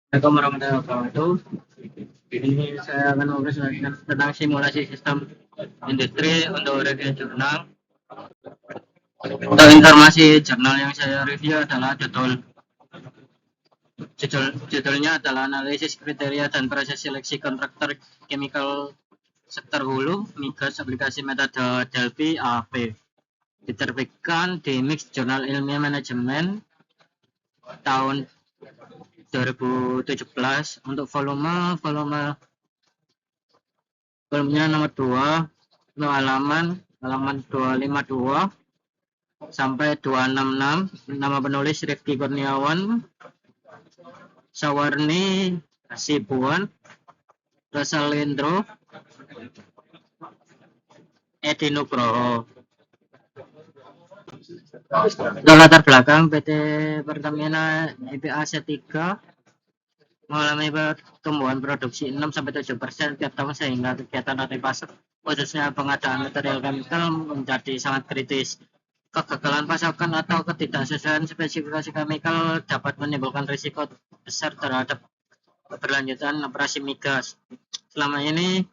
Assalamualaikum warahmatullahi wabarakatuh. Ini saya akan mempresentasikan tentang simulasi sistem industri untuk review jurnal. Untuk informasi jurnal yang saya review adalah judulnya adalah analisis kriteria dan proses seleksi kontraktor chemical sektor hulu migas aplikasi metode Delphi AP. Diterbitkan di Mix Jurnal Ilmiah Manajemen tahun 2017 untuk volumenya nomor 2 untuk halaman 252 sampai 266. Nama penulis Rifki Kurniawan, Sawarni Hasibuan, Rosalindro Edi Nugroho. Untuk latar belakang, PT Pertamina EPA C3 mengalami pertumbuhan produksi 6-7% tiap tahun sehingga kegiatan rantai pasok khususnya pengadaan material chemical menjadi sangat kritis. Kegagalan pasokan atau ketidaksesuaian spesifikasi chemical dapat menimbulkan risiko besar terhadap keberlanjutan operasi migas. Selama ini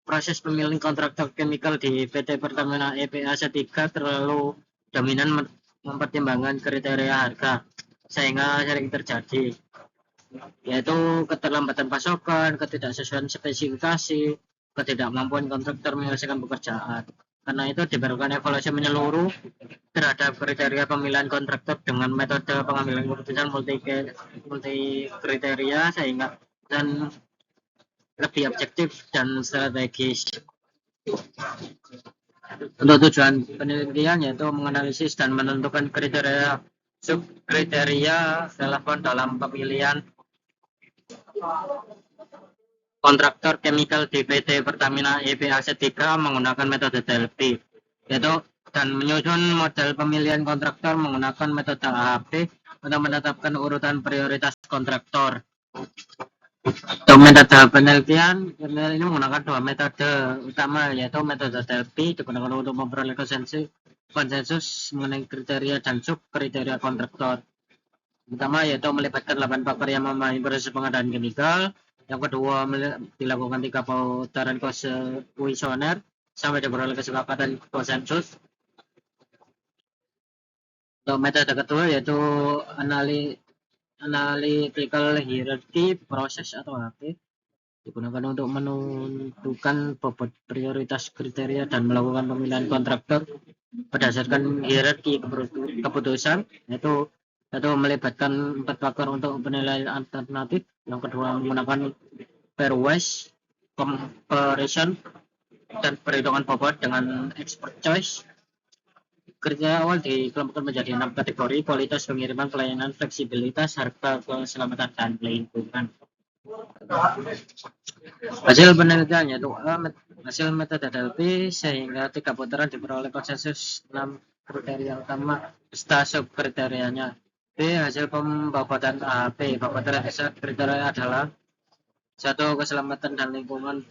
proses pemilihan kontraktor chemical di PT Pertamina EPA C3 terlalu dominan mempertimbangkan kriteria harga sehingga sering terjadi yaitu keterlambatan pasokan, ketidaksesuaian spesifikasi, ketidakmampuan kontraktor menyelesaikan pekerjaan. Karena itu diperlukan evaluasi menyeluruh terhadap kriteria pemilihan kontraktor dengan metode pengambilan keputusan multi kriteria sehingga dan lebih objektif dan strategis. Untuk tujuan penelitian yaitu menganalisis dan menentukan kriteria subkriteria relevan dalam pemilihan kontraktor chemical di PT Pertamina EPA C3 menggunakan metode Delphi yaitu dan menyusun model pemilihan kontraktor menggunakan metode AHP untuk menetapkan urutan prioritas kontraktor. Untuk metode penelitian ini menggunakan dua metode utama yaitu metode Delphi digunakan untuk memperoleh konsensus mengenai kriteria dan subkriteria kontraktor. Pertama yaitu melibatkan 8 pakar yang memahami proses pengadaan chemical. Yang kedua dilakukan 3 putaran kuesioner sampai diperoleh kesepakatan konsensus. Untuk metode kedua yaitu analytical hierarchy proses atau HP digunakan untuk menentukan bobot prioritas kriteria dan melakukan pemilihan kontraktor berdasarkan hierarki keputusan yaitu melibatkan 4 pakar untuk penilaian alternatif. Yang kedua menggunakan pairwise comparison dan perhitungan bobot dengan expert choice. Kriteria awal dikelompokkan menjadi 6 kategori: kualitas, pengiriman, pelayanan, fleksibilitas, harga, keselamatan, dan lingkungan. Hasil penelitian yaitu hasil metode Delphi sehingga 3 putaran diperoleh konsensus 6 kriteria utama beserta subkriterianya. B. Hasil pembobotan AHP. Pembobotan kriteria adalah 1. Keselamatan dan lingkungan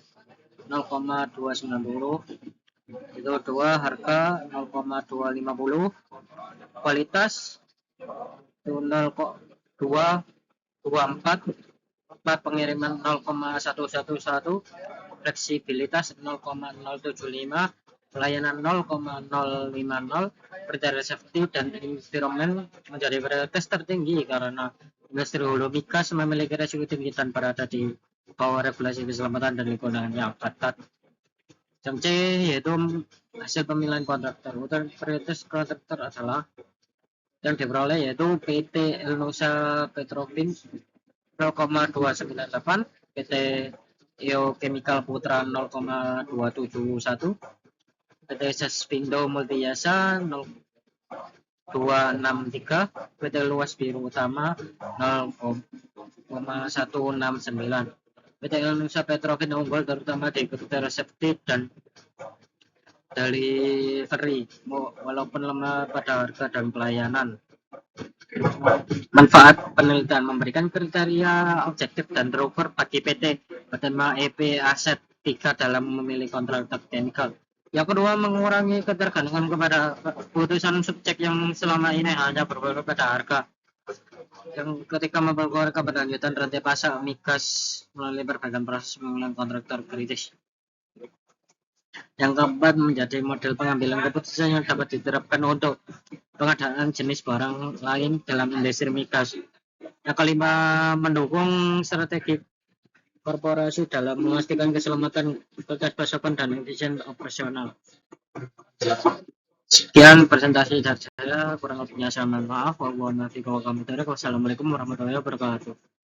0,290, itu 2. Harga 0,250, kualitas itu 0,224, 4. Pengiriman 0,111, fleksibilitas 0,075, pelayanan 0,050. Kriteria safety dan environment menjadi prioritas tertinggi karena industri hulu migas memiliki resiko tinggi dan berada di bawah regulasi keselamatan dan lingkungan yang ketat. Yang C yaitu hasil pemilihan kontraktor. Urutan prioritas kontraktor adalah yang diperoleh yaitu PT Elnusa Petrofin 0,298, PT Eo Chemical Putra 0,271, PT Sespindo Multijasa 0,263, PT Luas Biru Utama 0,169. PT Indonesia Petrofin unggul terutama di kriteria safety dan delivery walaupun lemah pada harga dan pelayanan. Manfaat penelitian memberikan kriteria objektif dan terukur bagi PT Pertamina EPA C3 dalam memilih kontraktor chemical. Yang kedua, mengurangi ketergantungan kepada putusan subjek yang selama ini hanya berfokus pada harga. yang ketika memperkuat keberlanjutan rantai pasok migas melalui berbagai proses pengelolaan kontraktor kritis. Yang keempat, menjadi model pengambilan keputusan yang dapat diterapkan untuk pengadaan jenis barang lain dalam industri migas. Yang kelima, mendukung strategi korporasi dalam memastikan keselamatan bekas pasokan dan efisien operasional. Sekian presentasi dari saya, kurang lebihnya saya mohon maaf. Wassalamualaikum warahmatullahi wabarakatuh.